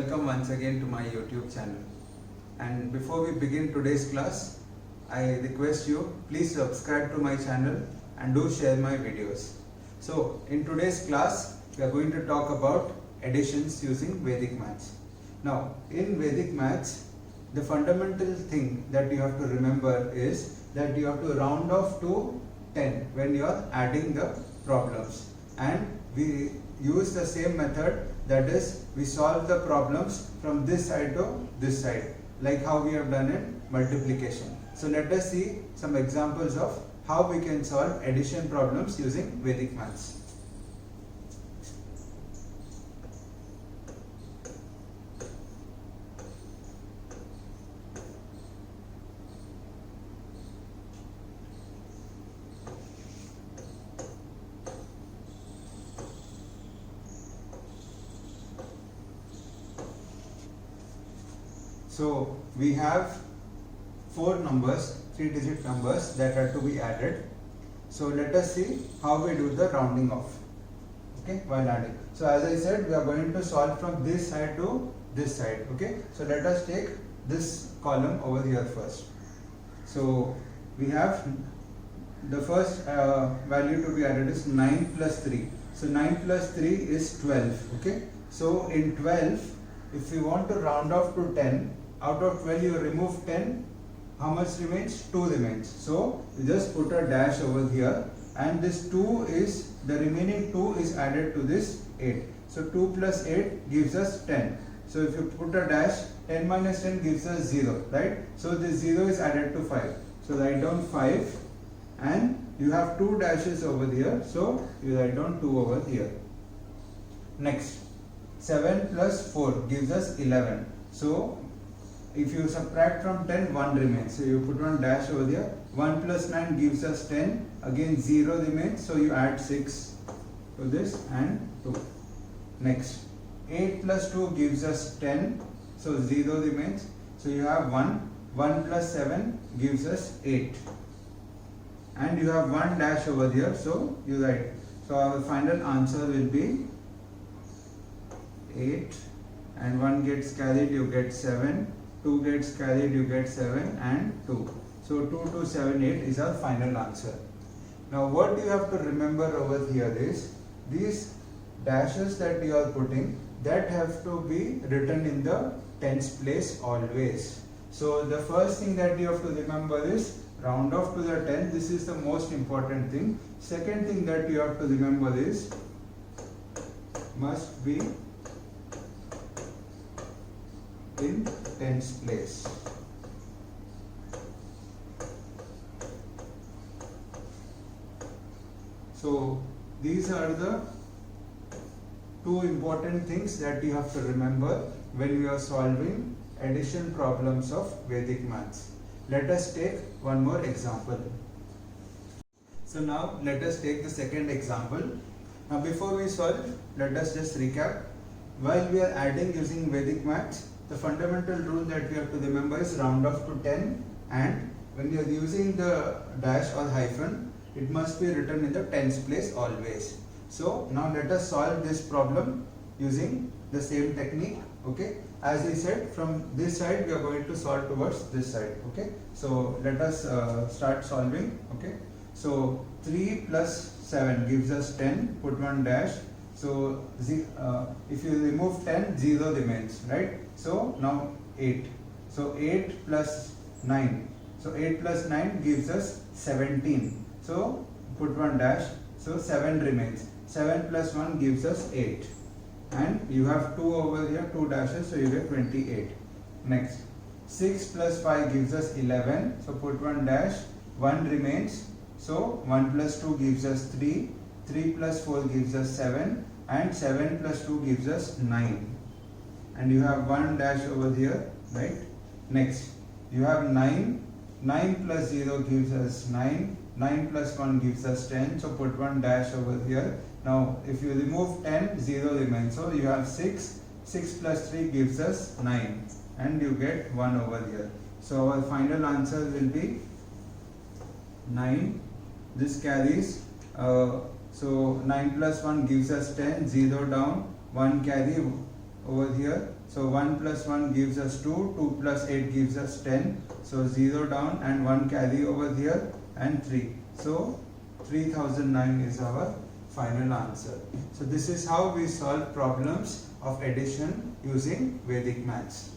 welcome once again to my YouTube channel. And before we begin today's class, I request you please subscribe to my channel and do share my videos. So in today's class we are going to talk about additions using Vedic maths. Now in Vedic maths, the fundamental thing that you have to remember is that you have to round off to 10 when you are adding the problems, and we use the same method, that is we solve the problems from this side to this side, like how we have done in multiplication. So let us see some examples of how we can solve addition problems using Vedic maths. So we have 4 numbers, 3-digit numbers that are to be added. So let us see how we do the rounding off, okay, while adding. So as I said, we are going to solve from this side to this side, okay. So let us take this column over here first. So we have the first value to be added is 9 plus 3. So 9 plus 3 is 12, okay. So in 12, if we want to round off to 10, out of 12 you remove 10, how much remains? 2 remains. So you just put a dash over here, and this 2 is, the remaining 2 is added to this 8. So 2 plus 8 gives us 10. So if you put a dash, 10 minus 10 gives us 0, right? So this 0 is added to 5. So write down 5, and you have 2 dashes over here, so you write down 2 over here. Next, 7 plus 4 gives us 11. So if you subtract from 10, 1 remains. So you put one dash over there. 1 plus 9 gives us 10. Again 0 remains. So you add 6 to this and 2. Next, 8 plus 2 gives us 10. So 0 remains. So you have 1. 1 plus 7 gives us 8. And you have 1 dash over here. So you write. So our final answer will be 8. And 1 gets carried, you get 7. 2 gets carried, you get 7 and 2. So 2, 2, 7, 8 is our final answer. Now what you have to remember over here is, these dashes that you are putting, that have to be written in the tens place always. So the first thing that you have to remember is round off to the 10. This is the most important thing. Second thing that you have to remember is must be in tens place. So these are the 2 important things that you have to remember when we are solving addition problems of Vedic maths. Let us take one more example. So now let us take the second example. Now before we solve, let us just recap. While we are adding using Vedic maths, the fundamental rule that we have to remember is round off to 10, and when you are using the dash or hyphen, it must be written in the tens place always. So now let us solve this problem using the same technique, okay. As I said, from this side we are going to solve towards this side, okay. So let us start solving, okay. So 3 plus 7 gives us 10, put one dash. So if you remove 10, 0 remains, right? So now 8. So 8 plus 9. So 8 plus 9 gives us 17. So put one dash. So 7 remains. 7 plus 1 gives us 8. And you have 2 over here, 2 dashes, so you get 28. Next, 6 plus 5 gives us 11. So put one dash. 1 remains. So 1 plus 2 gives us 3. 3 plus 4 gives us 7, and 7 plus 2 gives us 9. And you have 1 dash over here, right? Next, you have 9. 9 plus 0 gives us 9. 9 plus 1 gives us 10. So put one dash over here. Now, if you remove 10, 0 remains. So you have 6. 6 plus 3 gives us 9. And you get 1 over here. So our final answer will be 9. This carries. So 9 plus 1 gives us 10, 0 down, 1 carry over here, So 1 plus 1 gives us 2, 2 plus 8 gives us 10. So 0 down and 1 carry over here and 3. So 3009 is our final answer. So this is how we solve problems of addition using Vedic maths.